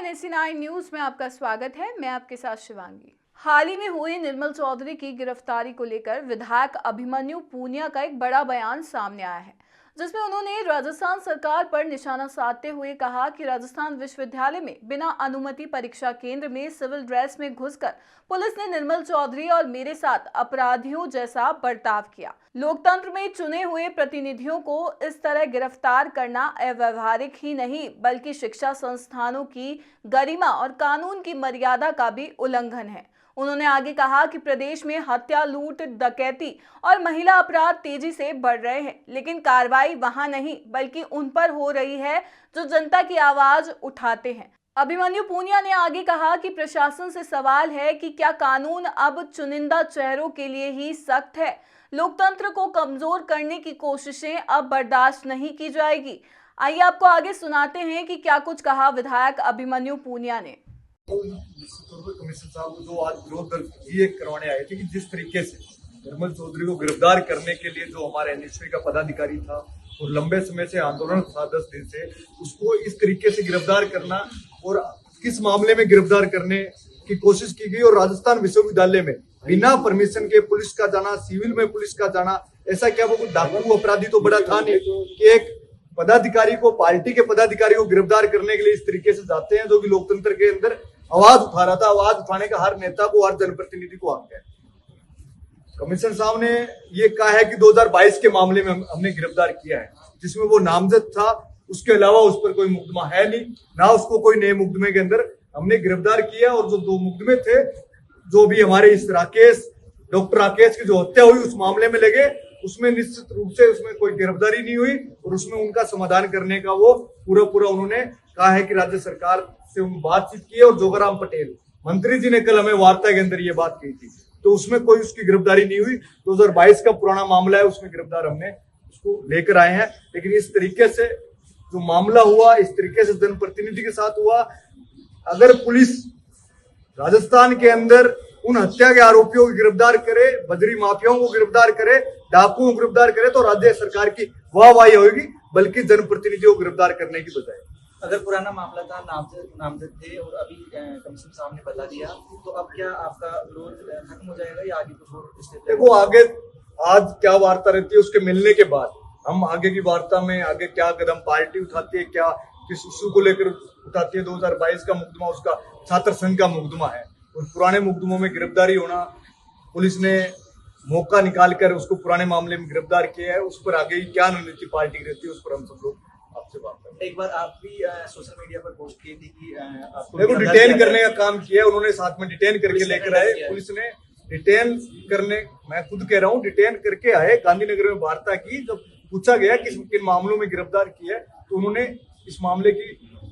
NSE9 news में आपका स्वागत है। मैं आपके साथ शिवांगी। हाल ही में हुई निर्मल चौधरी की गिरफ्तारी को लेकर विधायक अभिमन्यु पूनिया का एक बड़ा बयान सामने आया है, जिसमें उन्होंने राजस्थान सरकार पर निशाना साधते हुए कहा कि राजस्थान विश्वविद्यालय में बिना अनुमति परीक्षा केंद्र में सिविल ड्रेस में घुसकर पुलिस ने निर्मल चौधरी और मेरे साथ अपराधियों जैसा बर्ताव किया। लोकतंत्र में चुने हुए प्रतिनिधियों को इस तरह गिरफ्तार करना अव्यावहारिक ही नहीं बल्कि शिक्षा संस्थानों की गरिमा और कानून की मर्यादा का भी उल्लंघन है। उन्होंने आगे कहा कि प्रदेश में हत्या, लूट, डकैती और महिला अपराध तेजी से बढ़ रहे हैं, लेकिन कार्रवाई वहां नहीं बल्कि उन पर हो रही है जो जनता की आवाज उठाते हैं। अभिमन्यु पूनिया ने आगे कहा कि प्रशासन से सवाल है कि क्या कानून अब चुनिंदा चेहरों के लिए ही सख्त है। लोकतंत्र को कमजोर करने की कोशिशें अब बर्दाश्त नहीं की जाएगी। आइए आपको आगे सुनाते हैं कि क्या कुछ कहा विधायक अभिमन्यु पूनिया ने। कमिश्नर साहब को जो आज विरोध दर्ज ये करवाने आए थे कि जिस तरीके से निर्मल चौधरी को गिरफ्तार करने के लिए जो हमारे एनएसए का पदाधिकारी था और लंबे समय से आंदोलन था 10 दिन से, उसको इस तरीके से गिरफ्तार करना और किस मामले में गिरफ्तार करने की कोशिश की गई और राजस्थान विश्वविद्यालय में बिना परमिशन के पुलिस का जाना, सिविल में पुलिस का जाना, ऐसा क्या वो डाकू अपराधी तो बड़ा था नहीं कि एक पदाधिकारी को, पार्टी के पदाधिकारी को गिरफ्तार करने के लिए इस तरीके से जाते हैं, जो कि लोकतंत्र के अंदर आवाज उठा रहा था। आवाज उठाने का हर नेता को, हर जनप्रतिनिधि को हक है। कमिश्नर साहब ने ये कहा है कि 2022 के मामले में हमने गिरफ्तार किया है, जिसमें वो नामजद था, उसके अलावा उस पर कोई मुकदमा है नहीं, ना उसको कोई नए मुकदमे के अंदर हमने गिरफ्तार किया। और जो 2 मुकदमे थे, जो भी हमारे इस डॉक्टर राकेश की जो हत्या हुई उस मामले में लगे, उसमें निश्चित रूप से उसमें कोई गिरफ्तारी नहीं हुई और उसमें उनका समाधान करने का वो पूरा उन्होंने कहा है कि राज्य सरकार से उन बातचीत की है। और जोगाराम पटेल मंत्री जी ने कल हमें वार्ता के अंदर ये बात कही थी, तो उसमें कोई उसकी गिरफ्तारी नहीं हुई। 2022 का पुराना मामला है, उसमें गिरफ्तार हमने उसको लेकर आए हैं। लेकिन इस तरीके से जो मामला हुआ, इस तरीके से जनप्रतिनिधि के साथ हुआ, अगर पुलिस राजस्थान के अंदर उन हत्या के आरोपियों को गिरफ्तार करे, बजरी माफियाओं को गिरफ्तार करे, डाकुओं को गिरफ्तार करे, तो राज्य सरकार की वाहवाही होगी, बल्कि जनप्रतिनिधियों को गिरफ्तार करने की बजाय। अगर पुराना मामला था, नामजद थे और अभी कमिश्नर साहब ने बता दिया, तो अब क्या आपका विरोध खत्म हो जाएगा या आगे कुछ और? देखो, आगे आज क्या वार्ता रहती है, उसके मिलने के बाद हम आगे की वार्ता में आगे क्या कदम पार्टी उठाती है, क्या किस इशू को लेकर उठाती है। 2022 का मुकदमा उसका छात्र संघ का मुकदमा है और पुराने मुकदमों में गिरफ्तारी होना, पुलिस ने मौका निकालकर उसको पुराने मामले में गिरफ्तार किया है, उस पर आगे क्या रणनीति पार्टी की रहती है, उस पर हम सब लोग आपसे बात करें। एक बार आप भी सोशल मीडिया पर पोस्ट की थी कि आपको देखो डिटेन करने का काम किया, उन्होंने साथ में डिटेन करके लेकर आए। पुलिस ने डिटेन करने, मैं खुद कह रहा हूँ, डिटेन करके आए। गांधीनगर में वार्ता की, जब पूछा गया कि किन मामलों में गिरफ्तार किया है, तो उन्होंने इस मामले की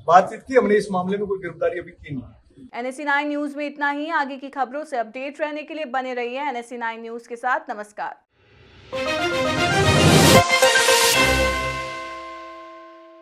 बातचीत की। हमने इस मामले में कोई गिरफ्तारी अभी की नहीं। NSE9 न्यूज में इतना ही। आगे की खबरों से अपडेट रहने के लिए बने रहिए NSE9 न्यूज के साथ। नमस्कार।